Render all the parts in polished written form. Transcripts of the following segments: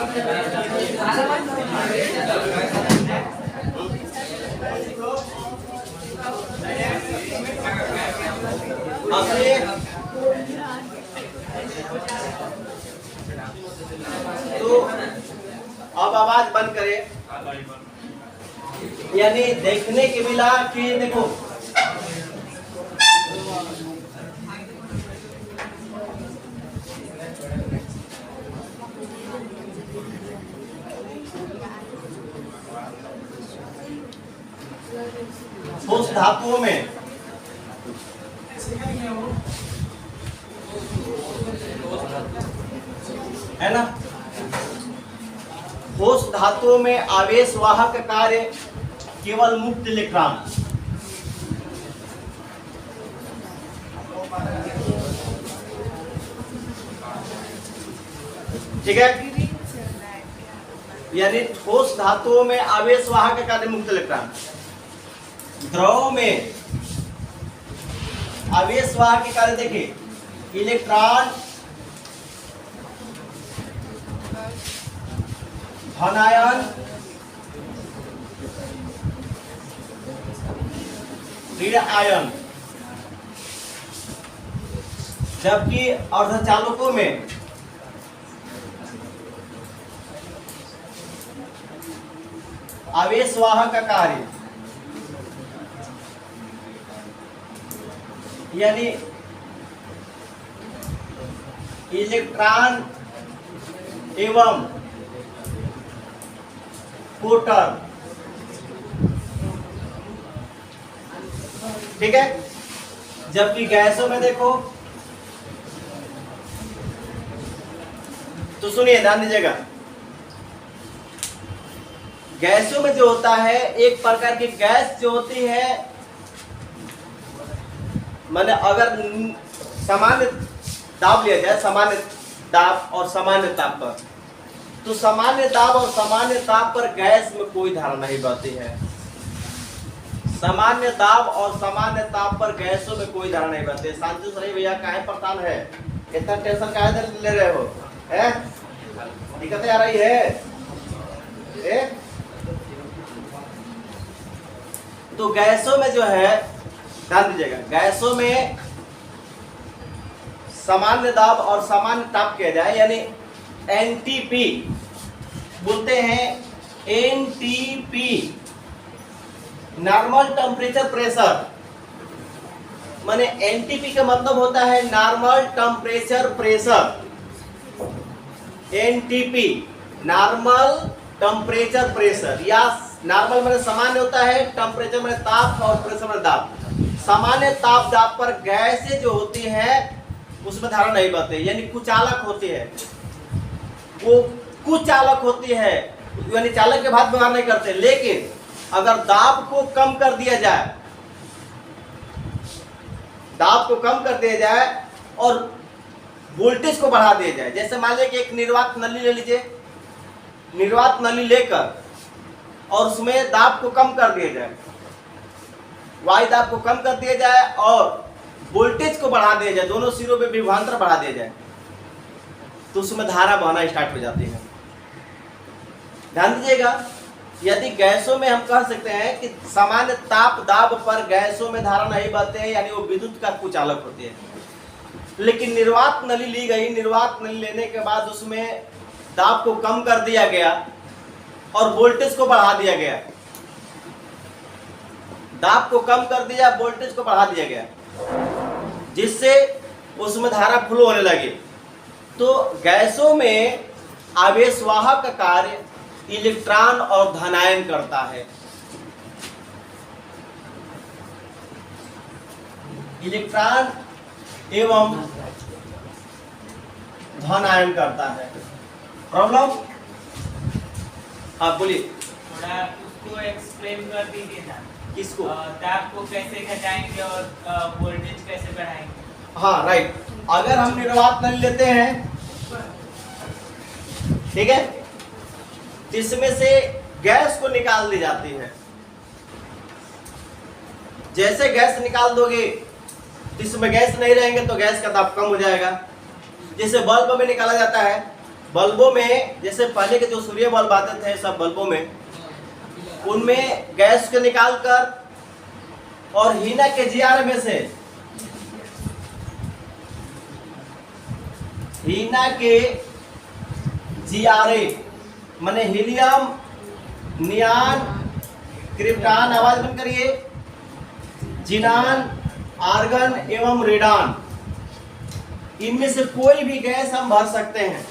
तो अब आवाज बंद करें। यानी देखने के मिला कि देखो ठोस धातुओं में है ना, ठोस धातुओं में आवेश वाहक कार्य केवल मुक्त इलेक्ट्रॉन। ठीक है, यानी ठोस धातुओं में आवेश वाहक कार्य मुक्त इलेक्ट्रॉन। द्रव में आवेश वाहक के कार्य देखिए, इलेक्ट्रॉन धनायन ऋण आयन, जबकि अर्धचालकों में आवेश वाहक का कार्य यानी इलेक्ट्रॉन एवं प्रोटॉन। ठीक है, जबकि गैसों में देखो तो सुनिए, ध्यान दीजिएगा, गैसों में जो होता है एक प्रकार की गैस जो होती है, माने अगर सामान्य दाब लिया जाए, सामान्य दाब और सामान्य ताप पर, तो सामान्य दाब और सामान्य ताप पर गैस में कोई धारा नहीं बहती है। सामान्य दाब और सामान्य ताप पर गैसों में कोई धारा नहीं बहती है। शांति से भैया, काहे परेशान है, इतना टेंशन काहे ले रहे हो, है दिक्कतें आ रही है? तो गैसों में जो है, ध्यान दीजिएगा, गैसों में सामान्य दाब और सामान्य ताप किया जाए, यानी एनटीपी बोलते हैं, एनटीपी नॉर्मल टेम्परेचर प्रेशर, माने एनटीपी का मतलब होता है normal temperature pressure. NTP normal temperature pressure, या नॉर्मल माने सामान्य होता है, टेम्परेचर माने ताप और प्रेशर माने दाब। सामान्य ताप दाब पर गैसें जो होती है उसमें धारा नहीं बहती, यानी कुचालक होती है, वो कुचालक होती है, यानी चालक के भाग व्यवहार नहीं करते। लेकिन अगर दाब को कम कर दिया जाए, दाब को कम कर दिया जाए और वोल्टेज को बढ़ा दिया जाए, जैसे मान लीजिए कि एक निर्वात नली ले लीजिए, निर्वात नली लेकर और उसमें दाब को कम कर दिया जाए, वायु दाब को कम कर दिया जाए और वोल्टेज को बढ़ा दिया जाए, दोनों सिरों पे विभवांतर बढ़ा दिया जाए, तो उसमें धारा बहना स्टार्ट हो जाती है। ध्यान दीजिएगा, यदि गैसों में हम कह सकते हैं कि सामान्य ताप दाब पर गैसों में धारा नहीं बहते हैं, यानी वो विद्युत का कुचालक होती है। लेकिन निर्वात नली ली गई, निर्वात नली लेने के बाद उसमें दाब को कम कर दिया गया और वोल्टेज को बढ़ा दिया गया, दाब को कम कर दिया, वोल्टेज को बढ़ा दिया गया, जिससे उसमें धारा फ्लो होने लगी। तो गैसों में आवेशवाहक का कार्य इलेक्ट्रॉन और धनायन करता है। इलेक्ट्रॉन एवं धनायन करता है। प्रॉब्लम आप बोलिए, थोड़ा उसको एक्सप्लेन कर दीजिए ना। किसको? ताप को कैसे घटाएंगे और वोल्टेज कैसे बढ़ाएंगे? हाँ राइट, अगर हम निर्वात नली लेते हैं, ठीक है, इसमें से गैस को निकाल दी जाती है। जैसे गैस निकाल दोगे तो इसमें गैस नहीं रहेंगे तो गैस का ताप कम हो जाएगा। जैसे बल्ब में निकाला जाता है बल्बों में जैसे पहले के जो सूर्य बल्ब आते थे सब बल्बों में, उनमें गैस को निकालकर और हीना के जीआर में से हीना के जीआरए माने हीलियम, नियान, क्रिप्टॉन, आवाज बंद करिए, जिनान, आर्गन एवं रेडान, इनमें से कोई भी गैस हम भर सकते हैं।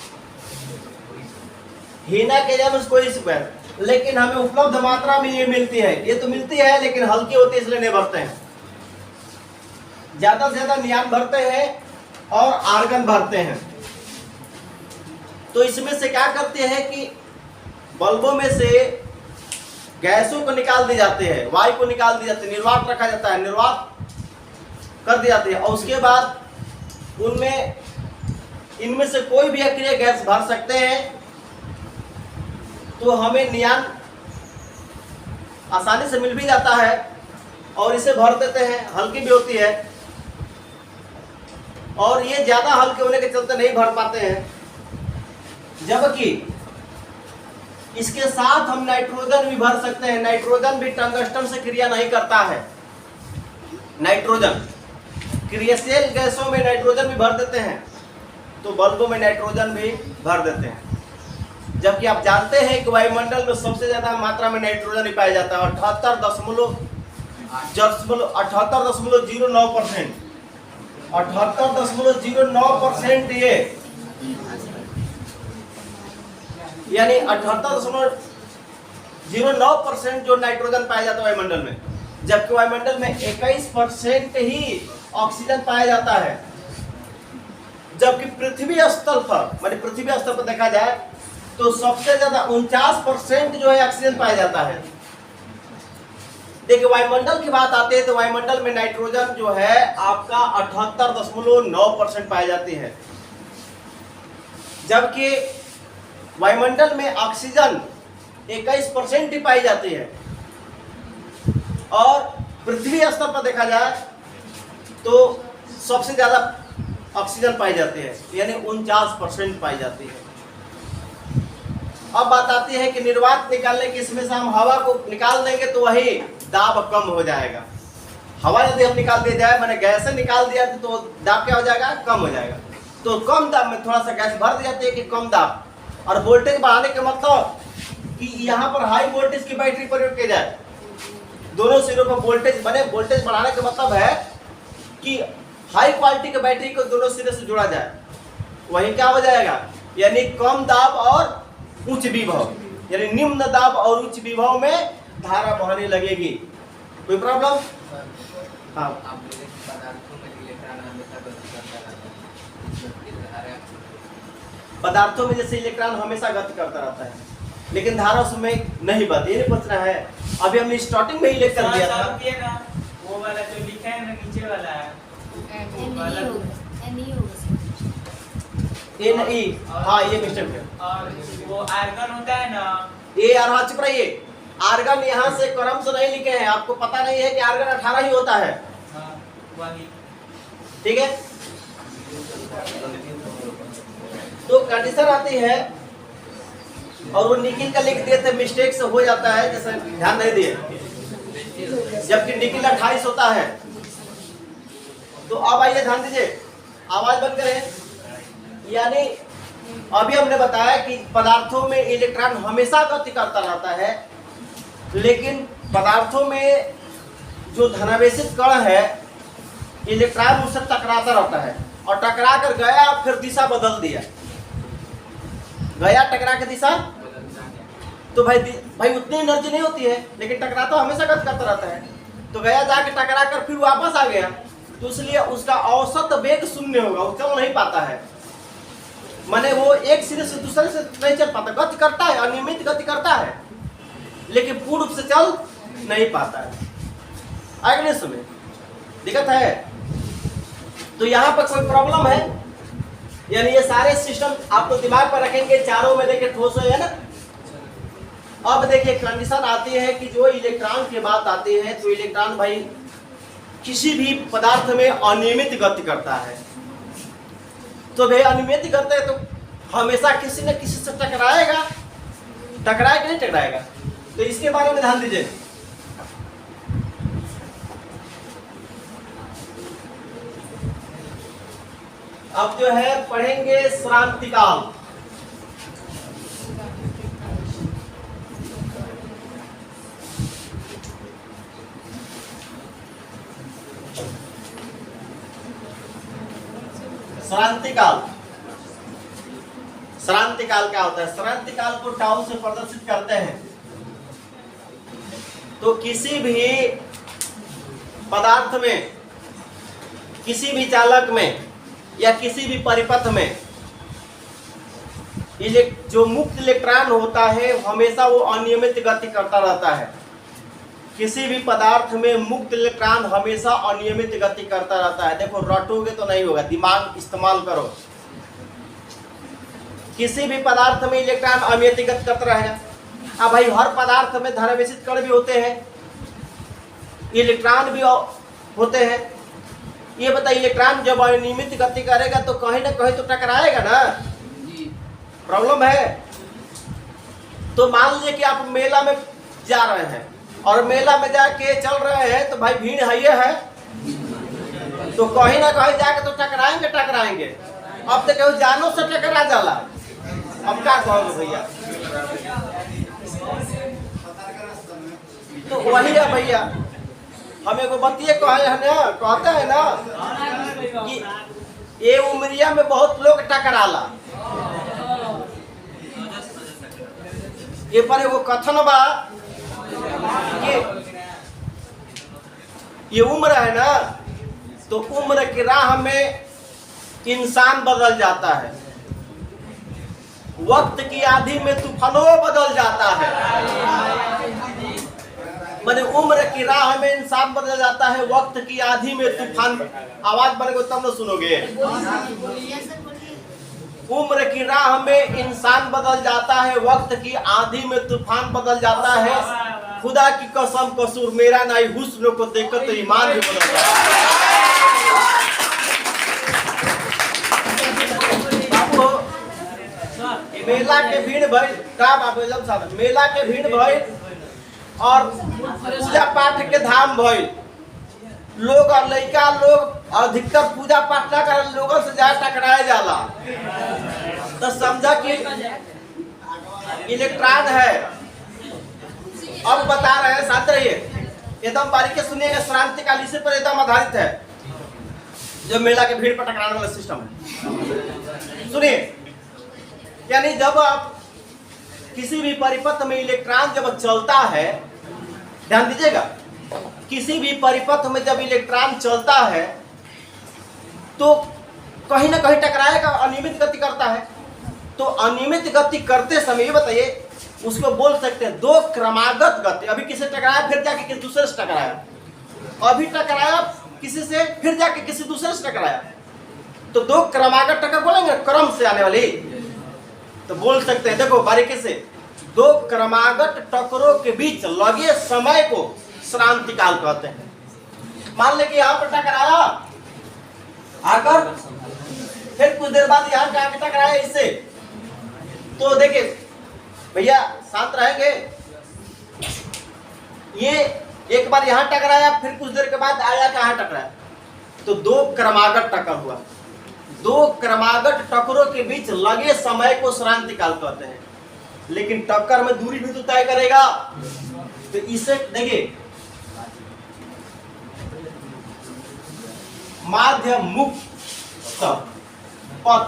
हीना के जब कोई स्क्वायर, लेकिन हमें उपलब्ध मात्रा में ये मिलती है, ये तो मिलती है लेकिन हल्की होती है इसलिए नहीं भरते हैं। ज्यादा से ज्यादा नियान भरते हैं और आर्गन भरते हैं। तो इसमें से क्या करते हैं कि बल्बों में से गैसों को निकाल दी जाते हैं, वायु को निकाल दी जाती है, निर्वात रखा जाता है, निर्वात कर दी जाती है और उसके बाद उनमें इनमें से कोई भी अक्रिय गैस भर सकते हैं। तो हमें नियान आसानी से मिल भी जाता है और इसे भर देते हैं, हल्की भी होती है और ये ज्यादा हल्के होने के चलते नहीं भर पाते हैं। जबकि इसके साथ हम नाइट्रोजन भी भर सकते हैं। नाइट्रोजन भी टंगस्टन से क्रिया नहीं करता है। नाइट्रोजन क्रियाशील गैसों में नाइट्रोजन भी भर देते हैं, तो बल्बों में नाइट्रोजन भी भर देते हैं। जबकि आप जानते हैं कि वायुमंडल में सबसे ज्यादा मात्रा में नाइट्रोजन ही पाया जाता है, 78.09%। 78.09% ये यानी 78.09% जो नाइट्रोजन पाया जाता है वायुमंडल में, जबकि वायुमंडल में 21% ही ऑक्सीजन पाया जाता है। जबकि पृथ्वी स्तर पर माने पृथ्वी स्तर पर देखा जाए तो सबसे ज्यादा 49% जो है ऑक्सीजन पाया जाता है। देखिए वायुमंडल की बात आती है तो वायुमंडल में नाइट्रोजन जो है आपका 78.9% पाई जाती है, जबकि वायुमंडल में ऑक्सीजन 21% ही पाई जाती है। और पृथ्वी स्तर पर देखा जाए तो सबसे ज्यादा ऑक्सीजन पाई जाती है, यानी 49% पाई जाती है। अब बात आती है कि निर्वात निकालने की, इसमें से हम हवा को निकाल देंगे तो वही दाब कम हो जाएगा। हवा यदि हम निकाल दिया जाए, मैंने गैस से निकाल दिया तो दाब क्या हो जाएगा, कम हो जाएगा। तो कम दाब में थोड़ा सा गैस भर दी जाती है कि कम दाब, और वोल्टेज बढ़ाने के मतलब कि यहाँ पर हाई वोल्टेज की बैटरी प्रयोग की जाए, दोनों सिरों पर वोल्टेज बने। वोल्टेज बढ़ाने का मतलब है कि हाई क्वालिटी के बैटरी को दोनों सिरे से जोड़ा जाए, वही क्या हो जाएगा, यानी कम दाब और उच्च विभव, यानी निम्न दाब और उच्च विभव में धारा बहने लगेगी। कोई प्रॉब्लम? हाँ, पदार्थों में जैसे इलेक्ट्रॉन हमेशा गति करता रहता है, लेकिन धारा उसमें नहीं बदली। ये पूछना है, अभी हमने स्टार्टिंग में ही लेकर दिया था वो वाला जो लिखा है ना नीचे वाला है NE, हाँ ये मिस्टेक है। और वो आर्गन होता है ना, ये यार हाँ चुप रहिए, आर्गन यहाँ से क्रम से नहीं लिखे हैं, आपको पता नहीं है कि आर्गन 18 ही होता है। हाँ, वही। ठीक है, तो कंडीशन आती है और वो निकिल का लिख दिए थे, मिस्टेक से हो जाता है, जैसे ध्यान नहीं दिए, जबकि निकिल 28 होता है। तो अब आइए ध्यान दीजिए, आवाज बंद करें। यानी अभी हमने बताया कि पदार्थों में इलेक्ट्रॉन हमेशा गति करता रहता है, लेकिन पदार्थों में जो धनावेशित कण है इलेक्ट्रॉन उससे टकराता रहता है, और टकरा कर गया फिर दिशा बदल दिया, गया टकरा के दिशा, तो भाई उतनी एनर्जी नहीं होती है, लेकिन टकरा तो हमेशा गति करता रहता है। तो गया जाके टकरा कर फिर वापस आ गया, तो इसलिए उसका औसत वेग शून्य होगा, वो चल नहीं पाता है, माने वो एक सिरे से दूसरे से नहीं चल पाता, गति करता है, अनियमित गति करता है, लेकिन पूर्ण रूप से चल नहीं पाता है। अगले समय दिक्कत है, तो यहाँ पर कोई प्रॉब्लम है, यानी ये सारे सिस्टम आपको दिमाग पर रखेंगे, चारों में देखिए ठोस है ना। अब देखिए कंडीशन आती है कि जो इलेक्ट्रॉन की बात आती है, तो इलेक्ट्रॉन भाई किसी भी पदार्थ में अनियमित गति करता है। तो भाई अनियमित करते हैं तो हमेशा किसी न किसी से टकराएगा, टकराएगा नहीं टकराएगा? तो इसके बारे में ध्यान दीजिए। अब जो है पढ़ेंगे श्रांतिकाल। श्रांतिकाल, श्रांतिकाल क्या होता है? श्रांतिकाल को टाउ से प्रदर्शित करते हैं। तो किसी भी पदार्थ में, किसी भी चालक में या किसी भी परिपथ में जो मुक्त इलेक्ट्रॉन होता है हमेशा वो अनियमित गति करता रहता है। किसी भी पदार्थ में मुक्त इलेक्ट्रॉन हमेशा अनियमित गति करता रहता है। देखो रटोगे तो नहीं होगा, दिमाग इस्तेमाल करो। किसी भी पदार्थ में इलेक्ट्रॉन अनियमित गति करता रहेगा। अब भाई हर पदार्थ में धनावेशित कण भी होते हैं, इलेक्ट्रॉन भी होते हैं। ये बताइए इलेक्ट्रॉन जब अनियमित गति करेगा तो कहीं ना कहीं तो टकराएगा ना, प्रॉब्लम है। तो मान लीजिए कि आप मेला में जा रहे हैं और मेला में जाके चल रहे हैं तो भाई भीड़ है ये है, तो कहीं ना कहीं जाके तो टकराएंगे टकराएंगे। अब तो केहू जानों से टकरा जाला, अब क्या कहोगे भैया? तो वही है भैया, हमें को बतिए कहे है ना, कहते हैं ना कि ये उमरिया में बहुत लोग टकराला। ये पर एगो कथन बा कि ये उम्र है ना, तो उम्र की राह में इंसान बदल जाता है, वक्त की आंधी में तूफानों बदल जाता है। माने उम्र की राह में इंसान बदल जाता है, वक्त की आंधी में तूफान। आवाज बनेगा तब न सुनोगे। उम्र की राह में इंसान बदल जाता है, वक्त की आंधी में तूफान बदल जाता है। खुदा की कसम कसूर मेरा नहीं, हुस्न को देखकर तो ईमान भी बदल जाता है। बाबू मेला के भीड़ भइल का बाबू एकदम साहब, मेला के भीड़ भइल और पूजा पाठ के धाम भइल। लोग और लड़का लोग अधिकतर पूजा पाठ ना कर लोगों से ज्यादा टकराए जाला। तो समझा कि इलेक्ट्रॉन है। अब बता रहे हैं, साथ रहिए, एकदम बारीकी सुनिएगा। श्रांतिकाल इसी पर एकदम आधारित है, जो मेला के भीड़ पर टकराने वाला सिस्टम है। सुनिए, यानी जब आप किसी भी परिपथ में इलेक्ट्रॉन जब चलता है, ध्यान दीजिएगा, किसी भी परिपथ में जब इलेक्ट्रॉन चलता है तो कहीं ना कहीं टकराएगा, अनियमित गति करता है। तो अनियमित गति करते समय ये बताइए, उसको बोल सकते हैं दो क्रमागत गति। अभी किसी टकराया फिर जाके किसी दूसरे से टकराया, अभी टकराया किसी से फिर जाके किसी दूसरे से टकराया, तो दो क्रमागत टक्कर बोलेंगे, क्रम से आने वाली। तो बोल सकते हैं, देखो बारीकी से, दो क्रमागत टक्करों के बीच लगे समय को श्रांतिकाल कहते हैं। मान ले कि यहाँ पर टकराया आकर, फिर कुछ देर बाद यहाँ जाके टकराया इससे, तो देखिए भैया शांत रहेंगे। ये एक बार यहाँ टकराया, फिर कुछ देर के बाद आया कहाँ टकराया, तो दो क्रमागत टक्कर हुआ। दो क्रमागत टक्करों के बीच लगे समय को श्रांतिकाल कहते हैं। लेकिन टक्कर में दूरी भी तो तय करेगा। तो इसे देखिए, माध्य मुक्त पथ।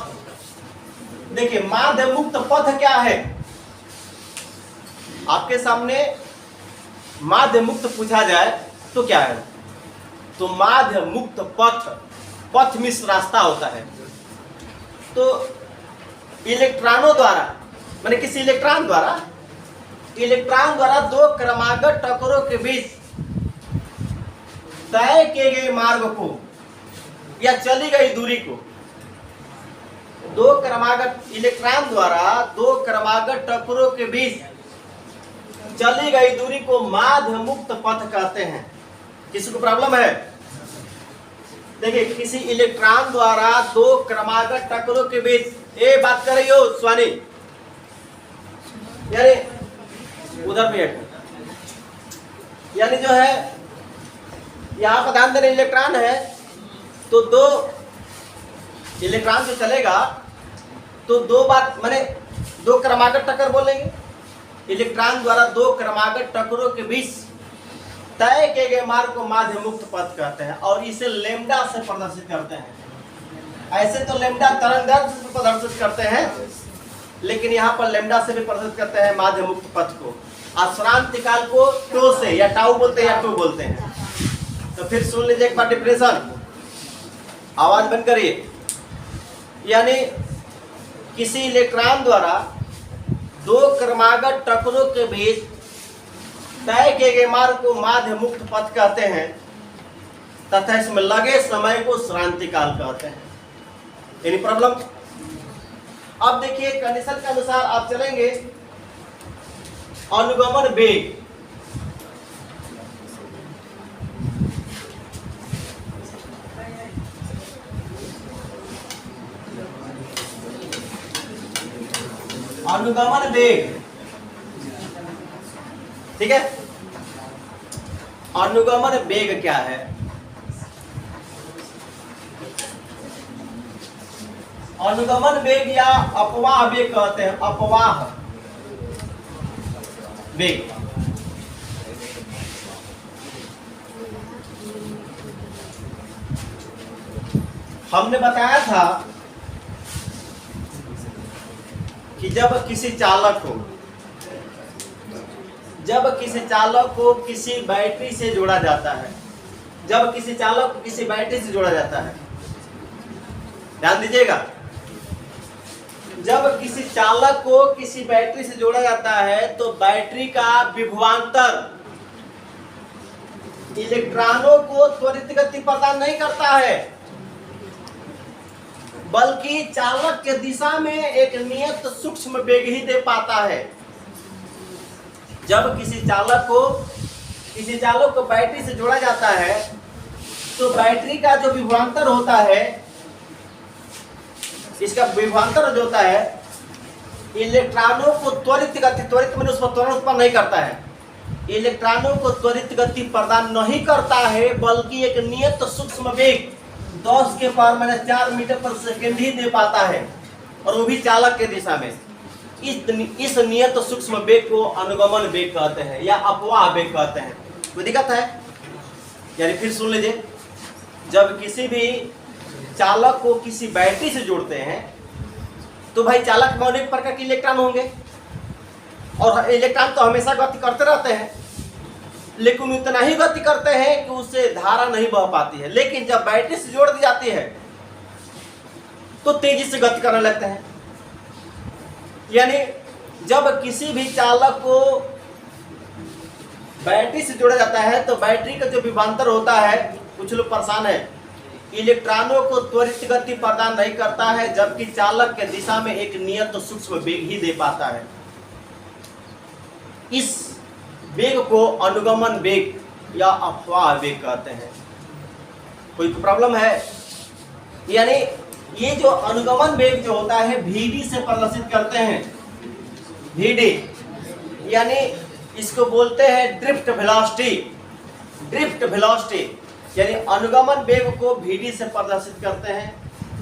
देखिए माध्य मुक्त पथ क्या है? आपके सामने माध्य मुक्त पूछा जाए तो क्या है? तो माध्य मुक्त पथ, पथ मिश्र रास्ता होता है। तो इलेक्ट्रॉनों द्वारा, माने किसी इलेक्ट्रॉन द्वारा दो क्रमागत टक्करों के बीच तय किए गए मार्ग को या चली गई दूरी को, दो क्रमागत इलेक्ट्रॉन द्वारा दो क्रमागत टक्करों के बीच चली गई दूरी को माध्य मुक्त पथ कहते हैं। किसी को प्रॉब्लम है? देखिए, किसी इलेक्ट्रॉन द्वारा दो क्रमागत टक्करों के बीच ए बात कर रही हो स्वानी, यानी उधर भी हट, यानी जो है यहाँ पर ध्यान देना, इलेक्ट्रॉन है तो दो इलेक्ट्रॉन जो चलेगा तो दो बात माने दो क्रमागत टक्कर बोलेंगे। इलेक्ट्रॉन द्वारा दो क्रमागत टक्करों के बीच तय किए गए मार्ग को माध्य मुक्त पथ कहते हैं और इसे लेमडा से प्रदर्शित करते हैं। ऐसे तो लेमडा तरंगदैर्घ्य से प्रदर्शित करते हैं, लेकिन यहाँ पर लेमडा से भी प्रदर्शित करते हैं माध्य मुक्त पथ को। अश्रांति काल को टो से या टाउ बोलते हैं या टो बोलते हैं। तो फिर सुन लीजिए एक बार डिफरेंशन, आवाज बंद करिए। यानी किसी इलेक्ट्रॉन द्वारा दो क्रमागत टक्करों के बीच तय किए गए मार्ग को माध्य मुक्त पथ कहते हैं तथा इसमें लगे समय को श्रांति काल कहते हैं। Any problem? अब देखिए कंडीशन के अनुसार आप चलेंगे। अनुगमन वेग, अनुगमन वेग, ठीक है। अनुगमन वेग क्या है? अनुगमन वेग या अपवाह वेग कहते हैं, अपवाह वेग। हमने बताया था कि जब किसी चालक को किसी बैटरी से जोड़ा जाता है, जब किसी चालक को किसी बैटरी से जोड़ा जाता है, ध्यान दीजिएगा, जब किसी चालक को किसी बैटरी से जोड़ा जाता है तो बैटरी का विभवांतर इलेक्ट्रॉनों को त्वरित गति प्रदान नहीं करता है, बल्कि चालक के दिशा में एक नियत सूक्ष्म वेग ही दे पाता है। जब किसी चालक को बैटरी से जोड़ा जाता है तो बैटरी का जो विभवांतर होता है, इसका विभवांतर जो होता है इलेक्ट्रॉनों को त्वरित मैंने उस पर त्वरण उत्पन्न नहीं करता है, इलेक्ट्रॉनों को त्वरित गति प्रदान नहीं करता है, बल्कि एक नियत सूक्ष्म वेग 10⁻⁴ मीटर पर सेकेंड ही दे पाता है, और वो भी चालक के दिशा में। इस नियत सूक्ष्म वेग को अनुगमन वेग कहते हैं या अपवाह वेग कहते हैं। कोई दिक्कत है? यानी फिर सुन लीजिए, जब किसी भी चालक को किसी बैटरी से जोड़ते हैं तो भाई चालक में अनेक प्रकार के इलेक्ट्रॉन होंगे और इलेक्ट्रॉन तो हमेशा गति करते रहते हैं, लेकिन उतना ही गति करते हैं कि उससे धारा नहीं बह पाती है। लेकिन जब बैटरी से जोड़ दी जाती है तो तेजी से गति करने लगते हैं। यानी जब किसी भी चालक को बैटरी से जोड़ा जाता है तो बैटरी का जो विभवांतर होता है, कुछ लोग परेशान है, इलेक्ट्रॉनों को त्वरित गति प्रदान नहीं करता है, जबकि चालक के दिशा में एक नियत सूक्ष्म वेग ही दे पाता है। इस वेग को अनुगमन वेग या अपवाह वेग कहते हैं। कोई प्रॉब्लम है? यानी ये जो अनुगमन वेग जो होता है VD से प्रदर्शित करते हैं, VD, यानी इसको बोलते हैं ड्रिफ्ट वेलोसिटी। ड्रिफ्ट वेलोसिटी यानी अनुगमन वेग को VD से प्रदर्शित करते हैं।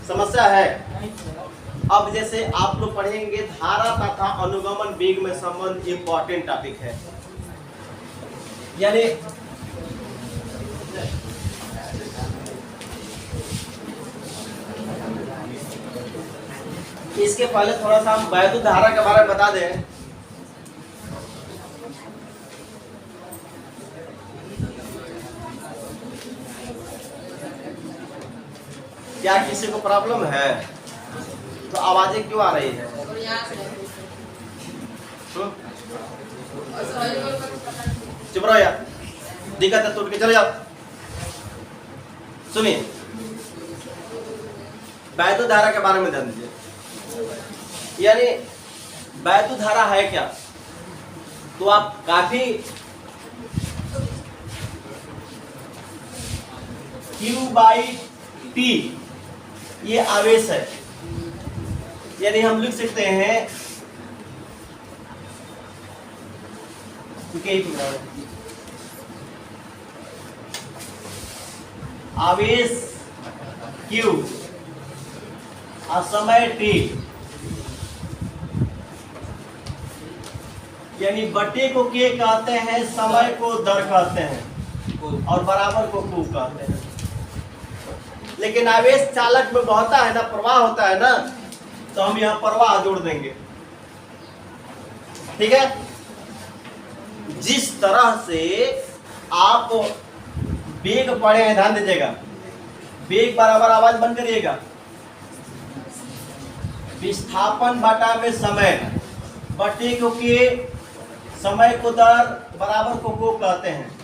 समस्या है? अब जैसे आप लोग पढ़ेंगे धारा तथा अनुगमन वेग में संबंध इंपॉर्टेंट टॉपिक है। यानी इसके पहले थोड़ा सा हम वैद्युत धारा के बारे में बता दें। क्या किसी को प्रॉब्लम है? तो आवाजें क्यों आ रही है? चुप रहो यार, दिक्कत है तो उठ के चले जाओ। सुनिए, वैद्युत धारा के बारे में ध्यान दीजिए। यानी वैद्युत धारा है क्या? तो आप काफी Q/T ये आवेश है, यानी हम लिख सकते हैं आवेश Q और समय T, यानी बटे को K कहते हैं, समय को दर कहते हैं और बराबर को Q कहते हैं। लेकिन आवेश चालक में बहता है ना, प्रवाह होता है ना, तो हम यहाँ प्रवाह जोड़ देंगे। ठीक है, जिस तरह से आप वेग पढ़े हैं, ध्यान दीजिएगा, वेग बराबर आवाज बंद करिएगा, विस्थापन बटा में समय, बटे को के, समय को दर, बराबर को कहते हैं।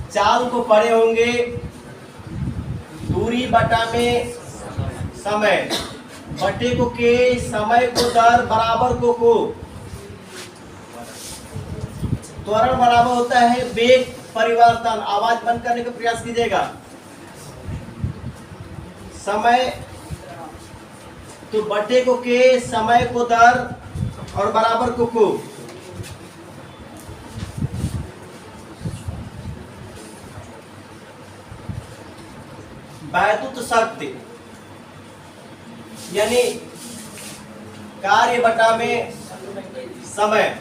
चाल को पढ़े होंगे, दूरी बटा में समय, बटे को के, समय को दर, बराबर को। त्वरण बराबर होता है वेग परिवर्तन, आवाज बंद करने का प्रयास कीजिएगा। समय तो बटे को के, समय को दर और बराबर को। वैद्युत शक्ति यानी कार्य बटा में समय,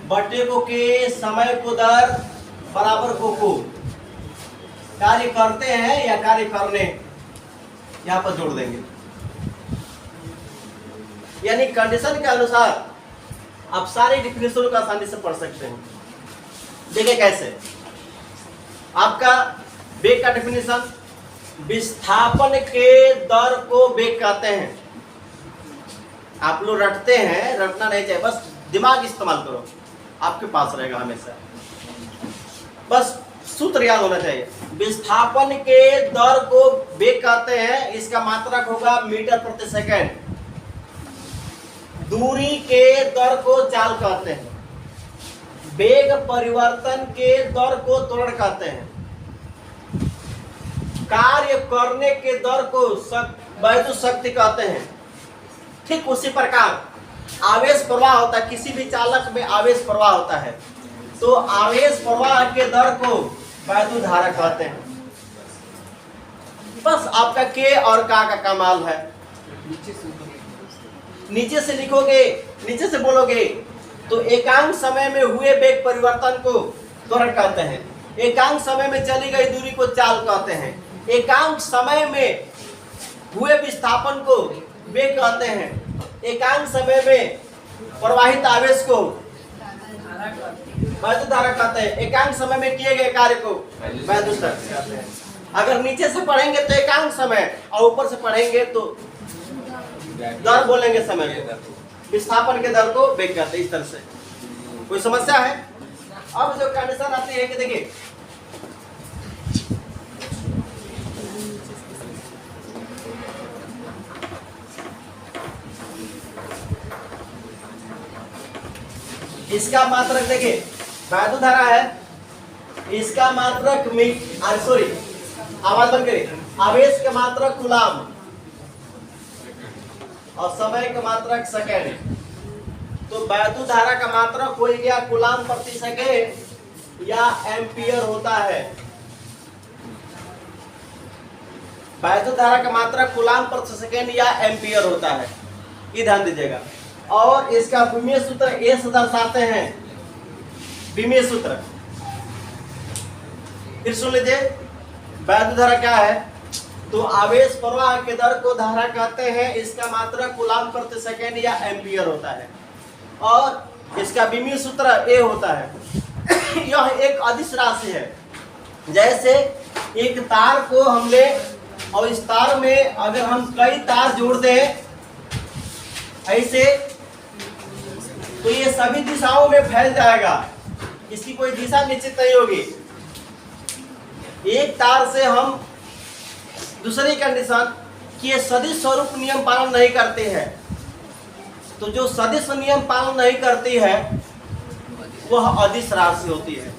बटे को के, समय को दर, बराबर को। कार्य करते हैं या कार्य करने, यहां पर जोड़ देंगे। यानी कंडीशन के अनुसार आप सारे डिफिनेशन को आसानी से पढ़ सकते हैं। देखिए कैसे, आपका वेग का डिफिनेशन, विस्थापन के दर को वेग कहते हैं। आप लोग रटते हैं, रटना नहीं चाहिए, बस दिमाग इस्तेमाल करो, आपके पास रहेगा हमेशा, बस सूत्र याद होना चाहिए। विस्थापन के दर को वेग कहते हैं, इसका मात्रक होगा मीटर प्रति सेकंड। दूरी के दर को चाल कहते हैं, वेग परिवर्तन के दर को त्वरण कहते हैं, कार्य करने के दर को वैद्युत शक्ति कहते हैं। ठीक उसी प्रकार आवेश प्रवाह होता है, किसी भी चालक में आवेश प्रवाह होता है, तो आवेश प्रवाह के दर को वैद्युत धारा कहते हैं। बस आपका के और का कमाल है। नीचे से लिखोगे, नीचे से बोलोगे तो एकांक समय में हुए वेग परिवर्तन को त्वरण कहते हैं, एकांक समय में चली गई दूरी को चाल कहते हैं, एकांक समय में हुए विस्थापन को वेग कहते हैं, एकांक समय में प्रवाहित आवेश को वैद्युत धारा कहते हैं, एकांक समय में किए गए कार्य को वैद्युत शक्ति कहते हैं। अगर नीचे से पढ़ेंगे तो एकांक समय और ऊपर से पढ़ेंगे तो दर बोलेंगे, समय विस्थापन के दर को वेग कहते हैं। इस तरह से कोई समस्या है? अब जो कंडीशन आती है कि देखिए, इसका मात्रक देखिए, वैद्युत धारा है, इसका मात्रक सॉरी आवाज बंद करिए, आवेश का मात्रक कूलाम और समय का मात्रक सेकेंड। तो वैद्युत धारा का मात्रक हो गया कूलाम प्रति सेकेंड या एम्पियर होता है। वैद्युत धारा का मात्रक कूलाम प्रति सेकेंड या एम्पियर होता है, ये ध्यान दीजिएगा। और इसका विमीय सूत्र ए से दर्शाते हैं, विमीय सूत्र फिर सुन लीजिए। वैद्युत धारा क्या है? तो आवेश प्रवाह के दर को धारा कहते हैं, इसका मात्रक कूलाम प्रति सेकेंड या एम्पियर होता है और इसका विमीय सूत्र ए होता है। यह एक अदिश राशि है। जैसे एक तार को हम ले और इस तार में अगर हम कई तार जोड़ दें ऐसे, तो ये सभी दिशाओं में फैल जाएगा, इसकी कोई दिशा निश्चित नहीं होगी। एक तार से हम दूसरी कंडीशन कि ये सदिश स्वरूप नियम पालन नहीं करती है, तो जो सदिश नियम पालन नहीं करती है वह अदिश राशि होती है।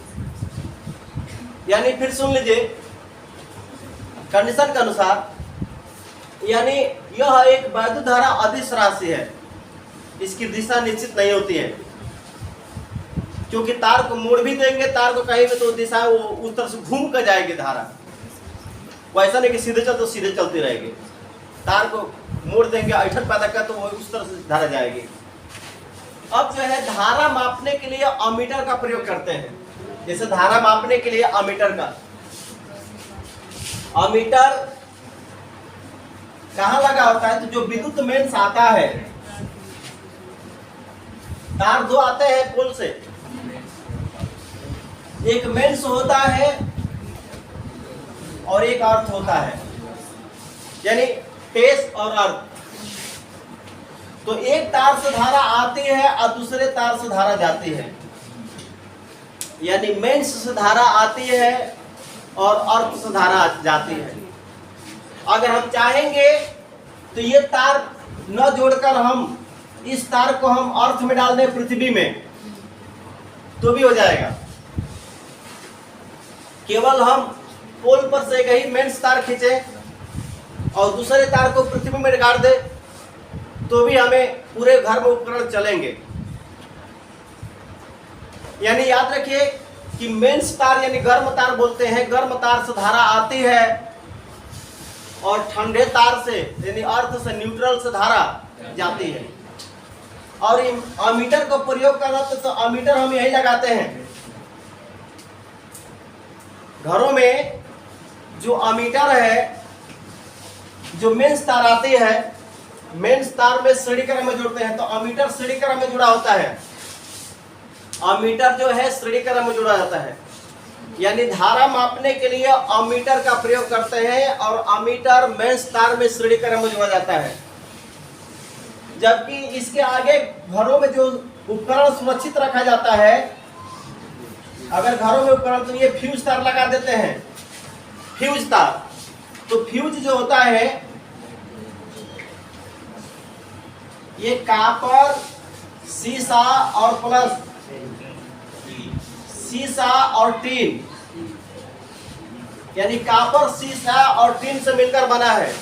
यानी फिर सुन लीजिए कंडीशन के अनुसार, यानी यह एक वैद्युत धारा अदिश राशि है, इसकी दिशा निश्चित नहीं होती है, क्योंकि तार को मोड़ भी देंगे, तार को कहीं भी तो दिशा वो उस तरह से घूम कर जाएगी धारा। वैसा नहीं कि सीधे चल तो सीधे चलती रहेगी, तार को मोड़ देंगे ऐठन पैदा कर तो वो उस तरह से धारा जाएगी। अब जो है धारा मापने के लिए अमीटर का प्रयोग करते हैं। जैसे धारा मापने के लिए अमीटर का, अमीटर कहाँ लगा होता है? तो जो विद्युत मेंस आता है, तार दो आते हैं पोल से, एक मेंस होता है और एक अर्थ होता है, यानी टेस और अर्थ। तो एक तार से धारा आती है और दूसरे तार से धारा जाती है, यानी मेंस से धारा आती है और अर्थ से धारा जाती है। अगर हम चाहेंगे तो ये तार न जोड़कर हम इस तार को हम अर्थ में डाल दें पृथ्वी में तो भी हो जाएगा। केवल हम पोल पर से एक ही मेंस तार खींचे और दूसरे तार को पृथ्वी में गाड़ दे तो भी हमें पूरे घर में उपकरण चलेंगे। यानी याद रखिए कि मेंस तार यानी गर्म तार बोलते हैं, गर्म तार से धारा आती है और ठंडे तार से यानी अर्थ से न्यूट्रल से धारा जाती है। और अमीटर का प्रयोग करना तो अमीटर हम यही लगाते हैं घरों में। जो अमीटर है, जो मेंस तार आती है, मेंस तार में श्रेणीक्रम में जोड़ते हैं, तो अमीटर श्रेणीक्रम में जुड़ा होता है। अमीटर जो है श्रेणीक्रम में जुड़ा जाता है, यानी धारा मापने के लिए अमीटर का प्रयोग करते हैं और अमीटर मेंस तार में श्रेणीक्रम में जुड़ा जाता है। जबकि इसके आगे घरों में जो उपकरण सुरक्षित रखा जाता है, अगर घरों में उपकरण तो ये फ्यूज तार लगा देते हैं, फ्यूज तार। तो फ्यूज जो होता है ये कॉपर, सीसा और प्लस सीसा और टीन, यानी कॉपर, सीसा और टीन से मिलकर बना है।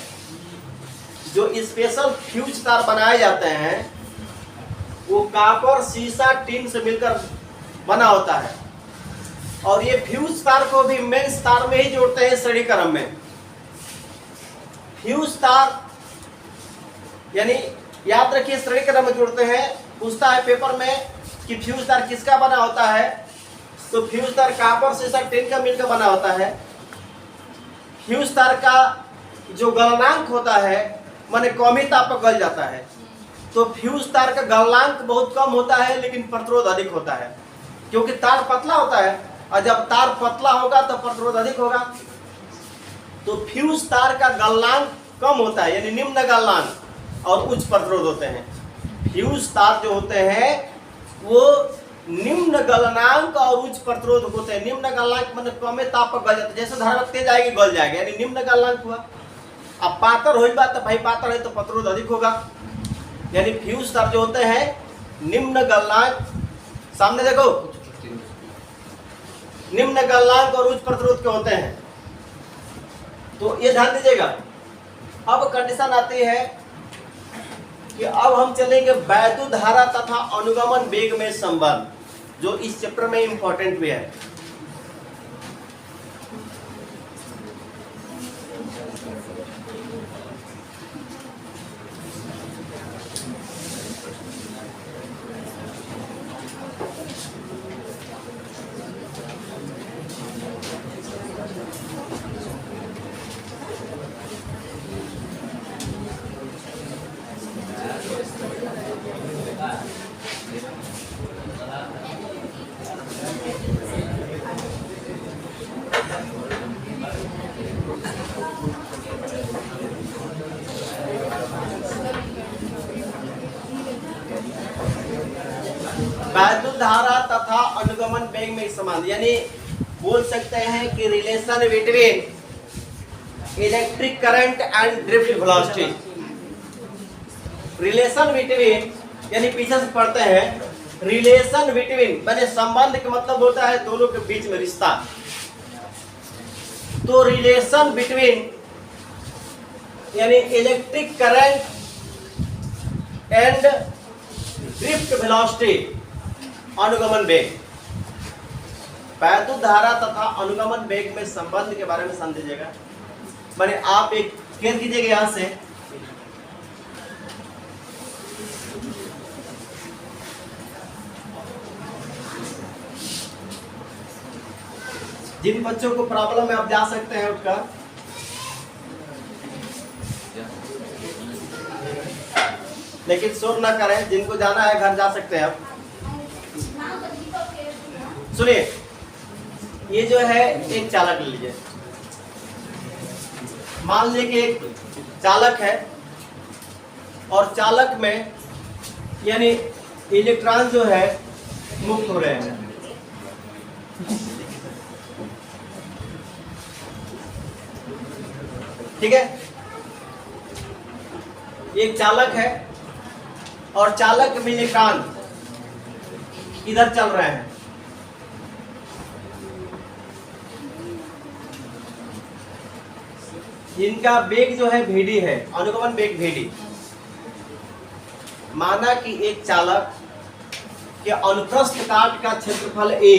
जो स्पेशल फ्यूज तार बनाए जाते हैं वो कॉपर, सीसा, टीन से मिलकर बना होता है। और ये फ्यूज तार को भी मेंस तार में ही जोड़ते हैं श्रेणीक्रम में। फ्यूज तार यानी याद रखिए श्रेणीक्रम में जोड़ते हैं। पूछता है पेपर में कि फ्यूज तार किसका बना होता है, तो फ्यूज तार कॉपर, सीसा, टीन का मिलकर बना होता है। फ्यूज तार का जो गलनांक होता है माने कम ही ताप पर गल जाता है, तो फ्यूज तार का गलनांक बहुत कम होता है लेकिन प्रतिरोध अधिक होता है, क्योंकि तार पतला होता है और जब तार पतला होगा तो प्रतिरोध अधिक होगा। तो फ्यूज तार का गलनांक कम होता है, यानी निम्न गलनांक और उच्च प्रतिरोध होते हैं। फ्यूज तार जो होते हैं वो निम्न गलनांक और उच्च प्रतिरोध होते हैं। निम्न गलनांक मतलब कम ताप पर गल जाता है, जैसे धारा तेज आएगी गल जाएगा, यानी निम्न गलनांक हुआ। अब पातर हो बात तो भाई पातर है तो प्रतिरोध अधिक होगा, यानी फ्यूज तार जो होते हैं निम्न गलनांक, सामने देखो, निम्न गलनांक और उच्च प्रतिरोध के होते हैं। तो ये ध्यान दीजिएगा। अब कंडीशन आती है कि अब हम चलेंगे वैद्युत धारा तथा अनुगमन वेग में संबंध, जो इस चैप्टर में इंपॉर्टेंट भी है। वैद्युत धारा तथा अनुगमन वेग में संबंध, यानी बोल सकते हैं कि relation between electric current and drift velocity. Relation between यानी पीछे से पढ़ते हैं, रिलेशन बिटवीन माने संबंध का मतलब होता है दोनों के बीच में रिश्ता। तो रिलेशन बिटवीन यानी electric current and drift velocity, अनुगमन वेग। वैद्युत धारा तथा अनुगमन वेग में संबंध के बारे में समझिएगा। माने आप एक खेल कीजिएगा यहां से, जिन बच्चों को प्रॉब्लम है आप जा सकते हैं उसका, लेकिन शोर ना करें। जिनको जाना है घर जा सकते हैं आप। सुनिए, ये जो है एक चालक ले लीजिए। मान लीजिए कि एक चालक है और चालक में यानी इलेक्ट्रॉन जो है मुक्त हो रहे हैं। ठीक है, एक चालक है और चालक में इलेक्ट्रॉन इधर चल रहे हैं। इनका वेग जो है vd है, अनुगमन वेग vd। माना कि एक चालक के अनुप्रस्थ काट का क्षेत्रफल a,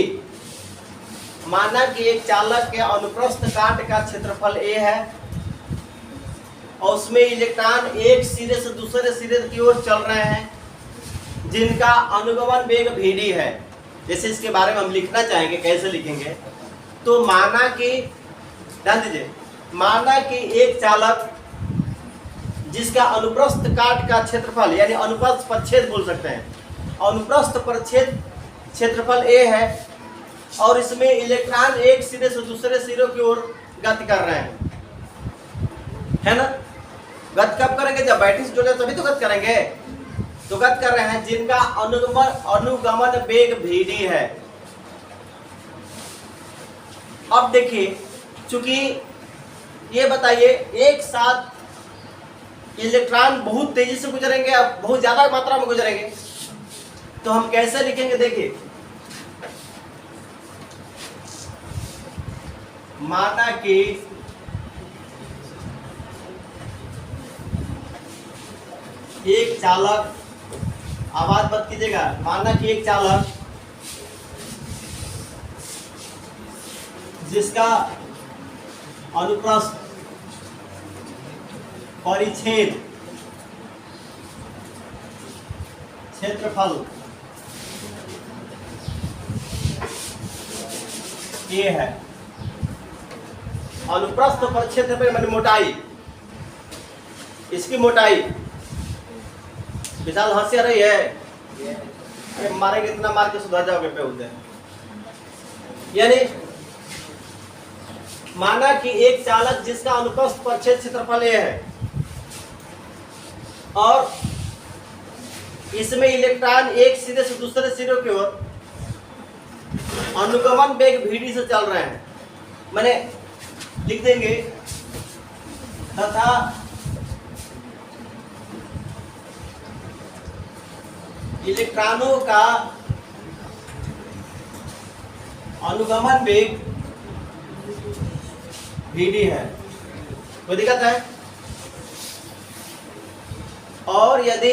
माना कि एक चालक के अनुप्रस्थ काट का क्षेत्रफल a है और उसमें इलेक्ट्रॉन एक सिरे से दूसरे सिरे की ओर चल रहे हैं, जिनका अनुगमन वेग vd है। जैसे इसके बारे में हम लिखना चाहेंगे, कैसे लिखेंगे? तो माना कि, ध्यान दीजिए, माना कि एक चालक जिसका अनुप्रस्थ काट का क्षेत्रफल यानी अनुप्रस्थ परिच्छेद बोल सकते हैं, अनुप्रस्थ परिच्छेद क्षेत्रफल a है और इसमें इलेक्ट्रॉन एक सिरे से दूसरे सिरों की ओर गति कर रहे हैं, है ना? गति कब करेंगे? जब बैटरी से जुड़े तभी तो गति करेंगे। तो गति कर रहे हैं जिनका अनुगमन वेग vd है। अब देखिए, चूंकि ये बताइए एक साथ इलेक्ट्रॉन बहुत तेजी से गुजरेंगे, अब बहुत ज्यादा मात्रा में गुजरेंगे, तो हम कैसे लिखेंगे? देखिए, माना कि एक चालक, आवाज मत कीजिएगा, माना कि एक चालक जिसका अनुप्रस्थ परिच्छेद क्षेत्रफल a है, अनुप्रस्थ परिच्छेद पे मैंने मोटाई, इसकी मोटाई, विशाल हंसी आ रही है, अरे मारेंगे इतना मार के सुधर जाओगे पे उधर। यानी माना कि एक चालक जिसका अनुप्रस्थ परिच्छेद क्षेत्रफल a है और इसमें इलेक्ट्रॉन एक सिरे से दूसरे सिरे की ओर अनुगमन वेग vd से चल रहे हैं, मैंने लिख देंगे, तथा इलेक्ट्रॉनों का अनुगमन वेग vd है। कोई दिक्कत है? और यदि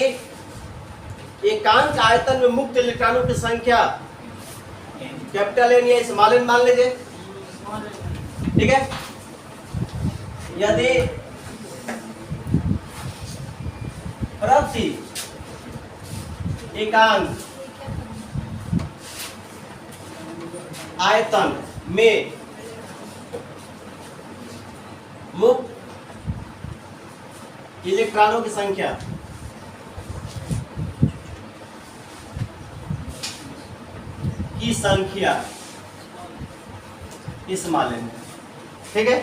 एकांक आयतन में मुक्त इलेक्ट्रॉनों की संख्या कैपिटल एन या स्मॉल एन मान लीजिए, ठीक है, यदि प्रति एकांक आयतन में मुक्त इलेक्ट्रॉनों की संख्या इस माले में, ठीक है,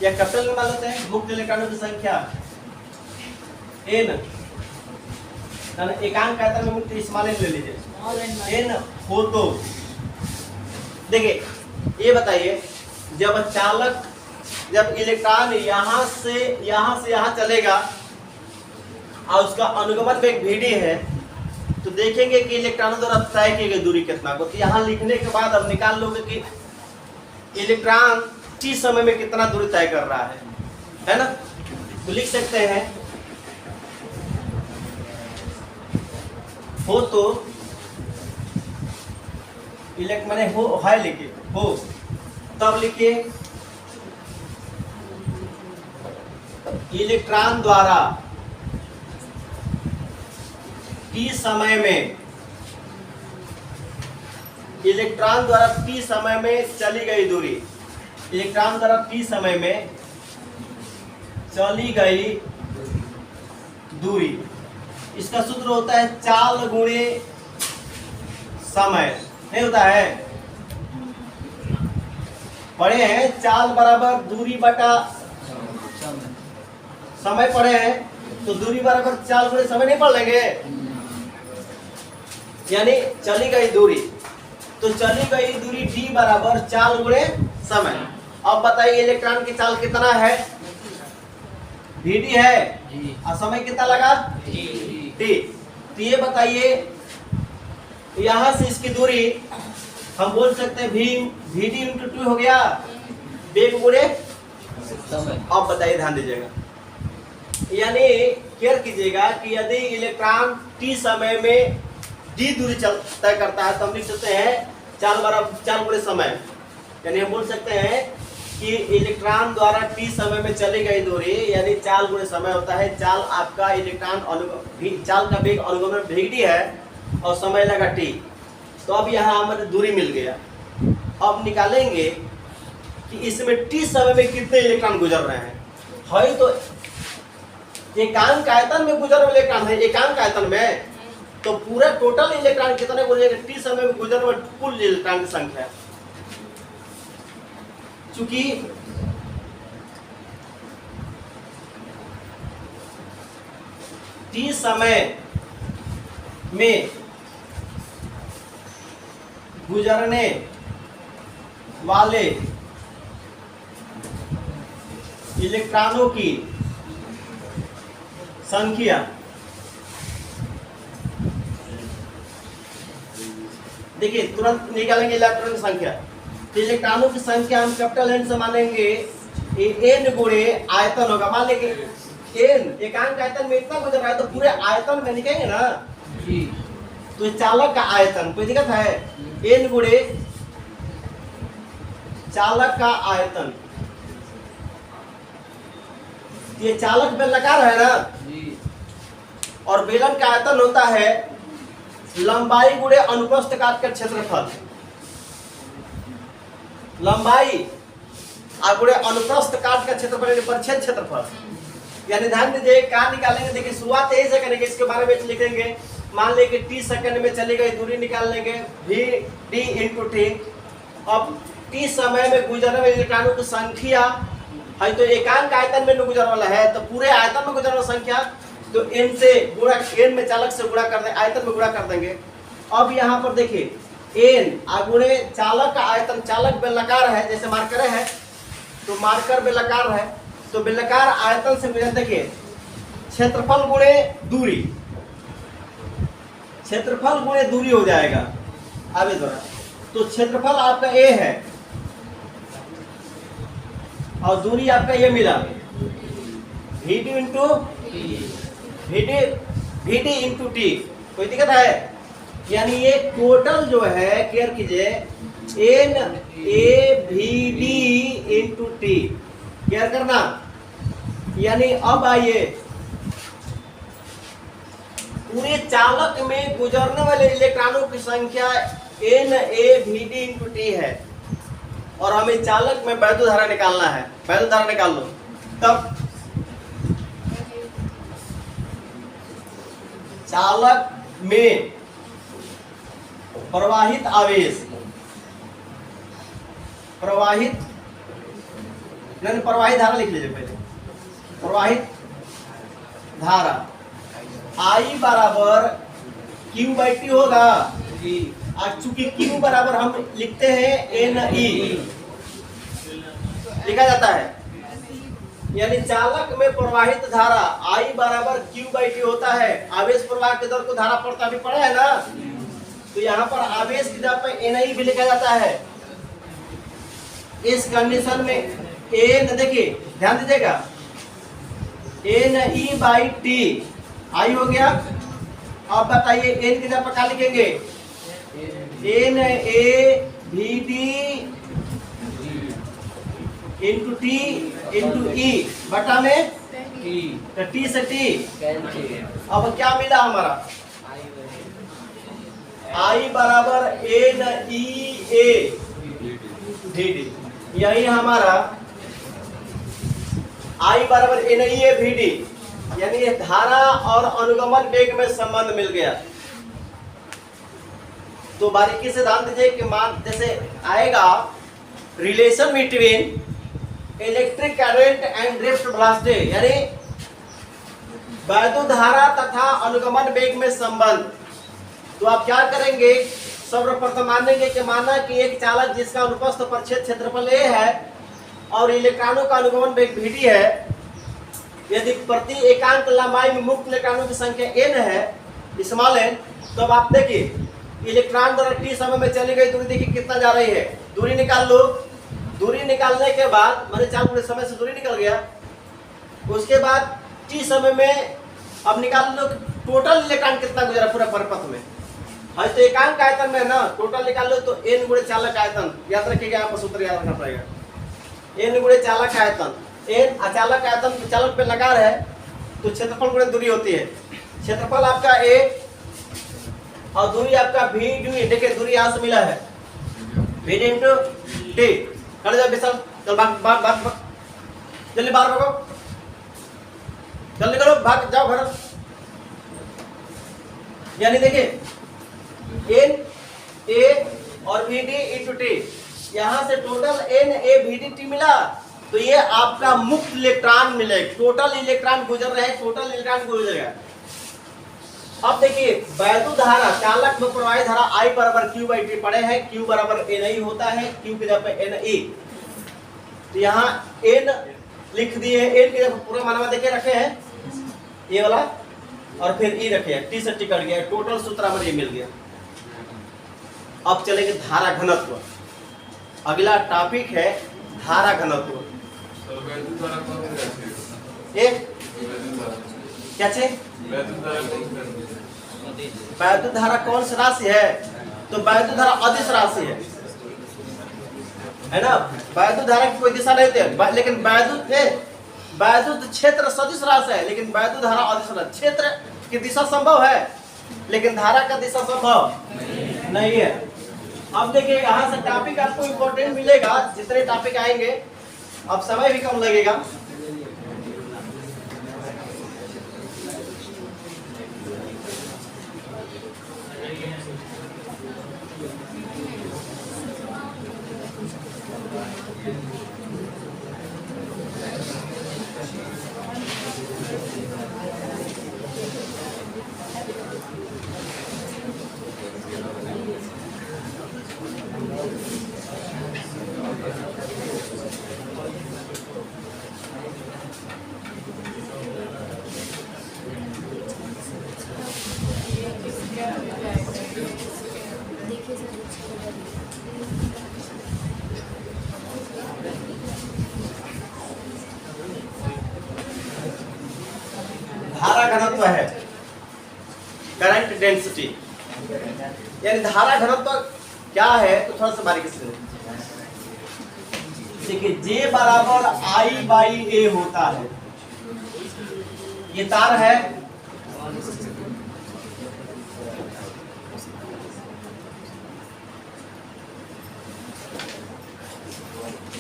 या कैपिटल में मान लेते हैं, मुक्त इलेक्ट्रॉनों की संख्या n, एकांक आयतन में मुक्त इस माले ले लीजिए n हो तो देखिए, ये बताइए, जब इलेक्ट्रॉन यहां से यहां चलेगा और उसका अनुगमन वेग vd है, तो देखेंगे कि इलेक्ट्रॉनों द्वारा तय की गई दूरी कितना को। तो यहाँ लिखने के बाद अब निकाल लोगे कि इलेक्ट्रॉन t समय में कितना दूरी तय कर रहा है। है ना। तो लिख सकते हैं हो तो इलेक्ट मैंने हो है लिखिए हो, तब लिखिए इलेक्ट्रॉन द्वारा टी समय में, इलेक्ट्रॉन द्वारा टी समय में चली गई दूरी, इलेक्ट्रॉन द्वारा टी समय में चली गई दूरी, इसका सूत्र होता है चाल गुणे समय, नहीं होता है, पढ़े हैं, चाल बराबर दूरी बटा समय पढ़े हैं, तो दूरी बराबर चाल गुणे समय नहीं पढ़ लेंगे, यानी चली गई दूरी, तो चली गई दूरी d बराबर चाल गुणे समय। अब बताइए इलेक्ट्रॉन की चाल कितना है, vd है, और समय कितना लगा t। तो ये बताइए यहां से इसकी दूरी हम बोल सकते हैं vd इंटू 2 हो गया, वेग गुणे समय। अब बताइए, ध्यान दीजिएगा, यानी केयर कीजिएगा कि यदि इलेक्ट्रॉन t समय में d दूरी तय करता है तो हम लिख सकते हैं चाल बराबर चाल गुणे समय, यानी हम बोल सकते हैं कि इलेक्ट्रॉन द्वारा t समय में चली गई दूरी यानी चाल गुणे समय होता है। चाल आपका इलेक्ट्रॉन चाल का वेग अनुगमन वेग d है और समय लगा t, तो अब यहाँ हमें दूरी मिल गया। अब निकालेंगे कि इसमें t समय में कितने इलेक्ट्रॉन गुजर रहे हैं, है तो एकांक आयतन में गुजर रहे इलेक्ट्रॉन है, एकांक आयतन में, तो पूरा टोटल इलेक्ट्रॉन कितने गुजरेगा, t समय में गुजर रहे कुल इलेक्ट्रॉन की संख्या। चूंकि t समय में गुजरने वाले इलेक्ट्रॉनों की संख्या, देखिए तुरंत निकालेंगे इलेक्ट्रॉन की संख्या, तो इलेक्ट्रॉनों की संख्या हम कैपिटल N से मानेंगे, n गुणे आयतन होगा। मान लेंगे n एकांक आयतन में इतना गुजर रहा है तो पूरे आयतन में निकालेंगे ना जी, तो चालक का आयतन कोई दिक्कत है, n गुणे चालक का आयतन, ये चालक बेलनाकार है ना जी, और बेलन का आयतन होता है लंबाई गुणे अनुप्रस्थ काट का क्षेत्रफल, लंबाई गुणे अनुप्रस्थ काट का क्षेत्रफल यानी परिच्छेद क्षेत्रफल। यानी ध्यान दीजिए कहाँ निकालेंगे, देखिए शुरुआत यही से करेंगे, इसके बारे में लिखेंगे। मान लें कि t सेकंड में चली गई दूरी निकाल लेंगे vd इंटू टी। अब t समय में गुजरने वाले इलेक्ट्रॉनों की संख्या है, तो एकांक आयतन में गुजरने वाला है तो पूरे आयतन में गुजरने वाला संख्या, तो n से गुणा, n में चालक से गुणा कर देंगे, आयतन में गुणा कर देंगे। अब यहाँ पर देखिए n गुणे चालक का आयतन, चालक बेलनाकार है जैसे मार्कर है, तो मार्कर बेलनाकार है, तो बेलनाकार आयतन से गुजर, देखिए क्षेत्रफल गुणे दूरी, क्षेत्रफल गुणे दूरी हो जाएगा आगे द्वारा, तो क्षेत्रफल आपका a है और दूरी आपका ये मिला vd इंटू टी। कोई दिक्कत है, यानी ये टोटल जो है केयर कीजिए NAVD इंटू टी, केयर करना। यानी अब आइए पूरे चालक में गुजरने वाले इलेक्ट्रॉनों की संख्या NAVD इंटू टी है और हमें चालक में वैद्युत धारा निकालना है, वैद्युत धारा निकाल लो। तब चालक में प्रवाहित आवेश, प्रवाहित धारा लिख लीजिए पहले, प्रवाहित धारा I बराबर Q/T होगा, चूंकि Q बराबर हम लिखते हैं NE लिखा जाता है, यानी चालक में प्रवाहित धारा I बराबर Q/T होता है। आवेश प्रवाह के दर को धारा पड़ता भी पड़ा है ना, तो यहाँ पर आवेश की दर पर NI भी लिखा जाता है। इस कंडीशन में N देखिए ध्यान दीजिएगा, N E by T I हो गया। अब बताइए एन की जगह पर क्या लिखेंगे, एन ए भी डी इंटू टी इंटू ई बटा में तो टी से टी। अब क्या मिला हमारा, आई बराबर N E A V D, यही हमारा आई बराबर N E A V D, यानी ये धारा और अनुगमन वेग में संबंध मिल गया। तो बारीकी से ध्यान दीजिए कि मान जैसे आएगा relation between electric current and drift velocity, यानी वैद्युत धारा तथा अनुगमन वेग में संबंध। तो आप क्या करेंगे, सर्वप्रथम मानेंगे कि माना कि एक चालक जिसका अनुप्रस्थ परिच्छेद क्षेत्रफल a है और इलेक्ट्रॉनों का अनुगमन वेग v d है, यदि प्रति एकांक लंबाई में मुक्त इलेक्ट्रॉनों की संख्या n है स्मॉल n, तो अब आप देखिए इलेक्ट्रॉन द्वारा t समय में चली गई दूरी देखिए कितना जा रही है, दूरी निकाल लो। दूरी निकालने के बाद मैंने चार पूरे समय से दूरी निकल गया, उसके बाद t समय में अब निकाल लो टोटल इलेक्ट्रॉन कितना गुजरा पूरा परिपथ में। हाँ तो एकांक आयतन में ना टोटल निकाल लो तो n गुणे चालक आयतन, याद रखिएगा यहाँ पर सूत्र याद रखना पड़ेगा, n गुणे चालक आयतन। n अचालक आयतन चालक पे नकार है तो क्षेत्रफल गुणे दूरी होती है, क्षेत्रफल आपका a और दूरी आपका v d, देखिए दूरी यहाँ से मिला है v d इंटू d। कर जाओ विशाल, चल भाग भाग भाग भाग, जल्दी बाहर भागो, जल्दी करो, भाग जाओ घर। यानी देखिए एन ए और वी डी इंटू टी, यहाँ से total N A V D T मिला, तो ये आपका मुक्त इलेक्ट्रॉन मिलेगा। टोटल इलेक्ट्रॉन गुजर रहे हैं, टोटल इलेक्ट्रॉन गुजरेगा। अब देखिए वैद्युत धारा चालक में प्रवाहित धारा I बराबर Q बाई टी पढ़े हैं, Q बराबर NI होता है, Q की जगह पे NE, तो यहाँ N लिख दिए, N की जगह पूरा मानवा देखे रखे हैं ये वाला, और फिर E रखे हैं, T से T कट गया, टोटल सूत्र हमारे ये मिल गया। अब चलेंगे धारा घनत्व, अगला टॉपिक है धारा घनत्व। क्या चीज, वैद्युत धारा कौन सी राशि है, तो वैद्युत धारा अदिश राशि है ना। वैद्युत धारा की कोई दिशा नहीं थी, लेकिन वैद्युत क्षेत्र सदिश राशि है, लेकिन वैद्युत धारा अदिश राशि। क्षेत्र की दिशा संभव है लेकिन धारा का दिशा संभव नहीं है। अब देखिए यहाँ से टॉपिक आपको इम्पोर्टेंट मिलेगा, जितने टॉपिक आएंगे अब समय भी कम लगेगा। धारा घनत्व है करंट डेंसिटी, यानी धारा घनत्व क्या है, तो थोड़ा सा बारीकी से देखिए। J बराबर I बाई A होता है, ये तार है,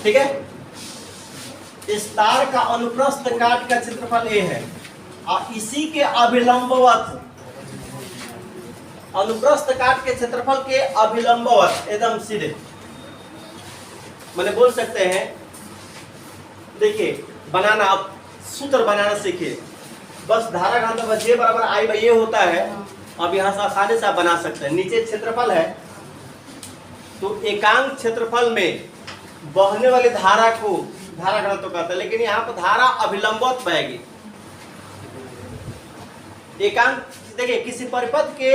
ठीक है। इस तार का अनुप्रस्थ काट का क्षेत्रफल A है और इसी के अभिलंबवत, अनुप्रस्थ काट के क्षेत्रफल के अभिलंबवत एकदम सीधे मैंने बोल सकते हैं। देखिए बनाना, अब सूत्र बनाना सीखिए, बस धारा घनत्व J बराबर I बाई A होता है। अब यहाँ से आसानी से आप बना सकते हैं, नीचे क्षेत्रफल है तो एकांक क्षेत्रफल में बहने वाली धारा को धारा घनत्व कहते हैं, लेकिन यहाँ पर धारा अभिलंबवत बहेगी। एकांक देखिए किसी परिपथ के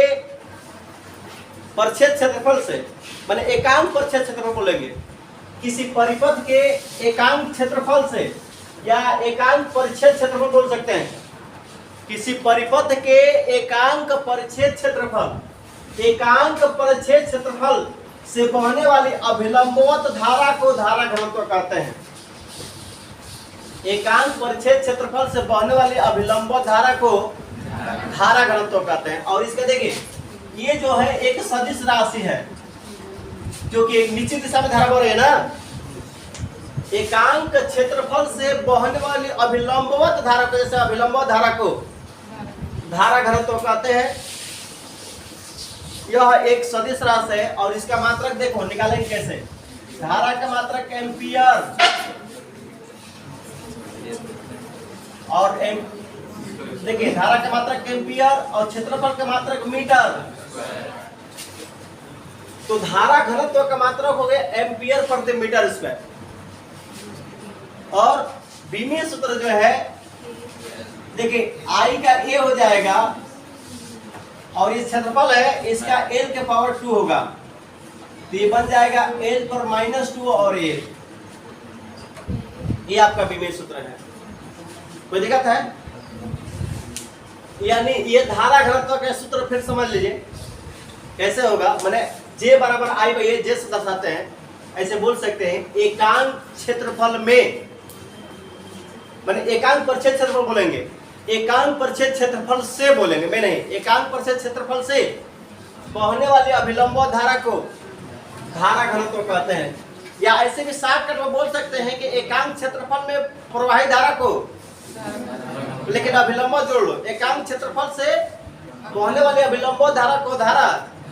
परिच्छेद क्षेत्रफल से, माने एकांक परिच्छेद क्षेत्रफल बोलेंगे, किसी परिपथ के एकांक क्षेत्रफल से या एकांक परिच्छेद क्षेत्रफल बोल सकते हैं। किसी परिपथ के एकांक परिच्छेद क्षेत्रफल, एकांक परिच्छेद क्षेत्रफल से बहने वाली अभिलंबवत धारा को धारा घनत्व कहते हैं। एकांक परिच्छेद क्षेत्रफल से बहने वाली अभिलंबवत धारा को धारा घनत्व कहते हैं। और इसका देखिए, ये जो है एक सदिश राशि है जो कि एक निश्चित दिशा में धारा बह रही है ना। एकांक क्षेत्रफल से बहने वाली अभिलंबवत धारा को, जैसे अभिलंबवत धारा को धारा घनत्व कहते हैं। यह एक सदिश राशि है और इसका मात्रक देखो निकालेंगे कैसे। धारा का मात्रक एम्पियर और देखिए धारा का मात्रक एम्पियर और क्षेत्रफल का मात्रक मीटर। तो धारा घनत्व का मात्रक हो गया एम्पियर प्रति मीटर स्क्वायर। और बीमीय सूत्र जो है देखिए आई का ए हो जाएगा और ये क्षेत्रफल है, इसका एल के पावर 2 होगा, तो ये बन जाएगा एल पर -2 और ए। ये आपका बीमीय सूत्र है। कोई दिक्कत है? यानी ये धारा घनत्व का सूत्र फिर समझ लीजिए कैसे होगा। माने J बराबर I बाई A, J से दर्शाते हैं, ऐसे बोल सकते हैं एकांक क्षेत्रफल में, माने एकांक परिच्छेद क्षेत्रफल बोलेंगे, एकांक परिच्छेद क्षेत्रफल से बोलेंगे, मैं नहीं, एकांक परिच्छेद क्षेत्रफल से बहने वाली अभिलंबवत धारा को धारा घनत्व कहते हैं। या ऐसे भी शॉर्टकट में बोल सकते हैं कि एकांक क्षेत्रफल में प्रवाहित धारा को, लेकिन अभिलंबवत जोड़ लो, एकांक क्षेत्रफल से बहने वाली अभिलंबवत धारा को धारा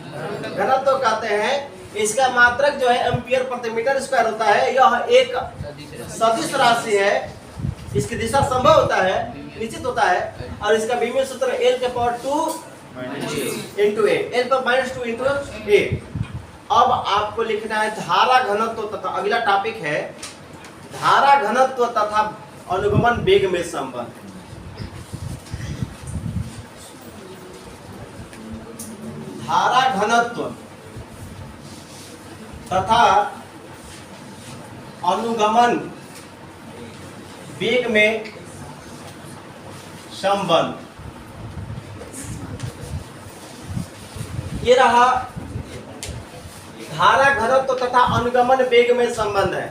घनत्व कहते हैं। इसका मात्रक जो है एम्पियर प्रति मीटर स्क्वायर होता है। यह एक सदिश राशि है, इसकी दिशा संभव होता है, निश्चित होता है। और इसका बीमीय सूत्र L के पावर 2 इंटू A, L पर -2 इंटू A। अब आपको लिखना है धारा घनत्व तथा, अगला टॉपिक है धारा घनत्व तथा अनुगमन वेग में संबंध। धारा घनत्व तथा अनुगमन वेग में संबंध। ये रहा धारा घनत्व तथा अनुगमन वेग में संबंध है।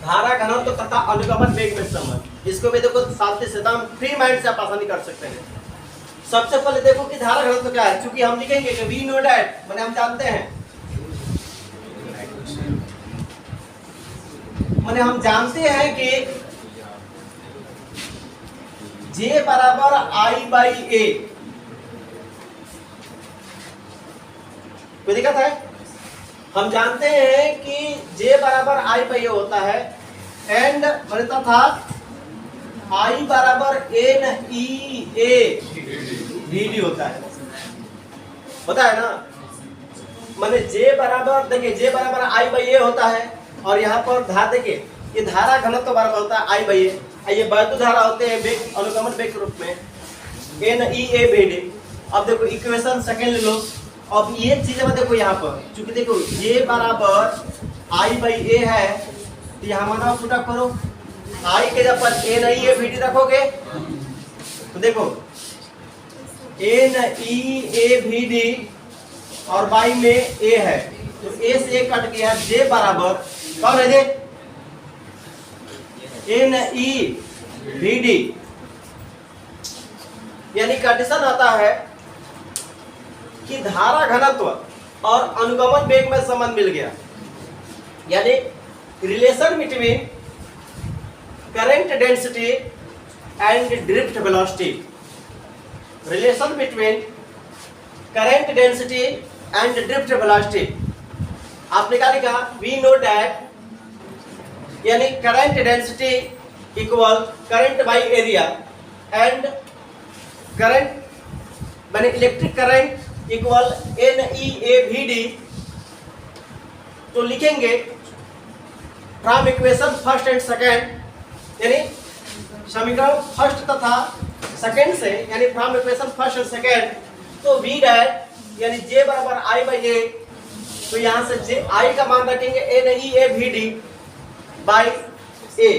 धारा घनत्व तथा अनुगमन वेग में संबंध, इसको भी देखो साथ से फ्री माइंड से आप आसानी कर सकते हैं। सबसे पहले देखो कि धारा घनत्व क्या है, क्योंकि हम लिखेंगे कि वी नो दैट, माने हम जानते हैं, माने हम जानते हैं कि J बराबर I बाई A। कोई दिक्कत है? हम जानते हैं कि J बराबर I बाई A होता है एंड बनता था I बराबर NEA VD होता है ना। माने J बराबर, देखिए J बराबर I बाई A होता है और यहाँ पर धारा देखिए, ये धारा घनत्व बराबर होता है I बाई A। ये वैद्युत धारा होते हैं वेग, अनुगमन वेग के रूप में NEA VD। अब देखो इक्वेशन सेकंड ले लो। अब ये चीजें में देखो यहाँ पर, चूंकि देखो J बराबर I बाई A है, तो यहाँ माना फुटा करो, I के जब पर NEA VD रखोगे तो देखो NEA VD और बाई में A है, तो A से A कट गया, J बराबर कौन है J? NE VD। यानी कंडीशन आता है कि धारा घनत्व और अनुगमन वेग में संबंध मिल गया, यानी relation between current density and drift velocity. Relation between current density and drift velocity आपने क्या लिखा? वी नो दैट, यानी current density equal current by area and current माने electric current equal NEA VD। तो लिखेंगे from equation first and second, यानी समीकरण first तथा सेकेंड से, यानी from equation first and second, तो V डैट यानी J बराबर I बाई A। तो यहाँ से I का मान रखेंगे NEA VD बाई A।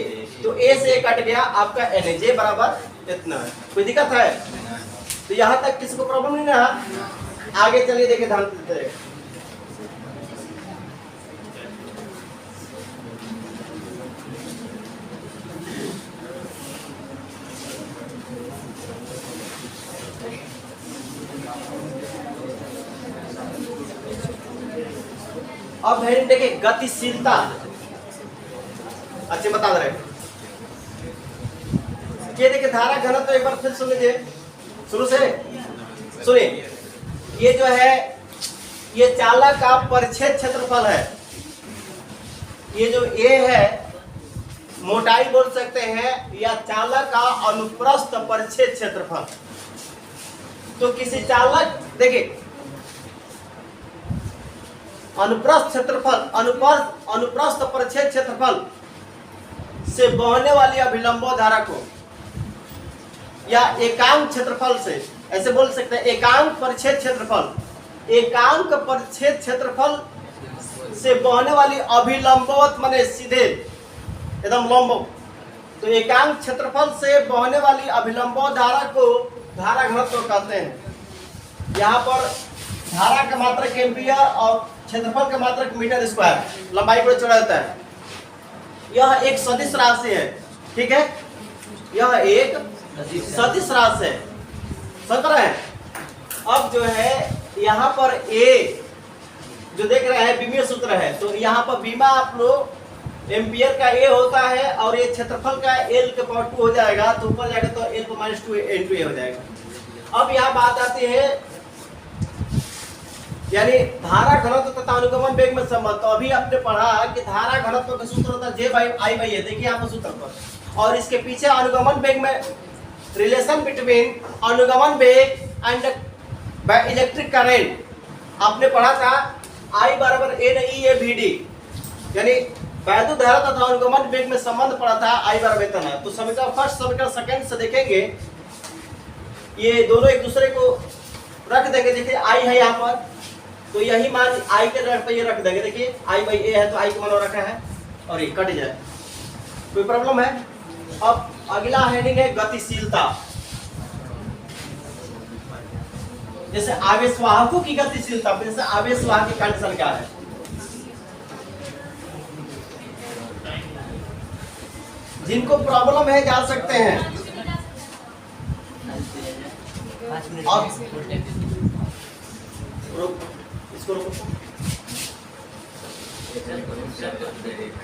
तो ए से ए कट गया, आपका एन जे बराबर इतना है। कोई दिक्कत है? तो यहाँ तक किसी को प्रॉब्लम नहीं ना? आगे चलिए देखिए, ध्यान देते रहिए। अब हेडिंग देखिए, गतिशीलता। अच्छे बता रहे हैं। ये देखिए धारा घनत्व, एक बार फिर सुन लीजिए शुरू से सुनिए। ये जो है, ये चालक का परिच्छेद क्षेत्रफल है। ये जो ए है, मोटाई बोल सकते हैं, या चालक का अनुप्रस्थ परिच्छेद क्षेत्रफल। तो किसी चालक, देखिए अनुप्रस्थ क्षेत्रफल, अनुप्रस्थ परिच्छेद क्षेत्रफल से बहने वाली अभिलंबो धारा को, या एकांक क्षेत्रफल से, ऐसे बोल सकते हैं एकांक परिच्छेद क्षेत्रफल, एकांक परिच्छेद क्षेत्रफल से बहने वाली अभिलंबवत माने सीधे एकदम लंब, तो एकांक क्षेत्रफल से बहने वाली अभिलंबो धारा को धारा घनत्व कहते हैं। यहाँ पर धारा का मात्रक एम्पियर और क्षेत्रफल का मात्रक मीटर स्क्वायर, लंबाई को चढ़ा जाता है। यह एक सदिश राशि है, ठीक है, यह एक सदिश राशि है, समझ रहे हैं? अब जो है यहाँ पर ए जो देख रहे हैं बीमीय सूत्र है, तो यहाँ पर बीमा आप लोग एम्पियर का ए होता है और ये क्षेत्रफल का एल के पावर 2 हो जाएगा, तो ऊपर जाएगा तो एल को -2 × ए हो जाएगा। अब यहाँ बात आती है, यानी धारा घनत्व तथा अनुगमन वेग में संबंध। तो अभी आपने पढ़ा कि धारा घनत्व का सूत्र होता है J/I/A, देखिए यहाँ पर सूत्र पर, और इसके पीछे अनुगमन वेग में रिलेशन बिटवीन अनुगमन वेग एंड इलेक्ट्रिक करंट आपने पढ़ा था। I = NE/VD, यानी वैद्युत धारा तथा अनुगमन वेग में संबंध पड़ा था। I = इतना है। तो समीकरण फर्स्ट, समीकरण सेकंड से देखेंगे, ये दोनों एक दूसरे को रख देंगे। देखिए I है यहाँ पर, तो यही मान I के जगह पे ये रख देंगे। देखिए I/A है तो I को मान रखा है और ये कट जाए, कोई प्रॉब्लम है? अब अगला हेडिंग है गतिशीलता। जैसे आवेशवाहकों की गतिशीलता, जैसे आवेशवाहक की कंडीशन क्या है? जिनको प्रॉब्लम है जा सकते हैं। अब इसको रोको।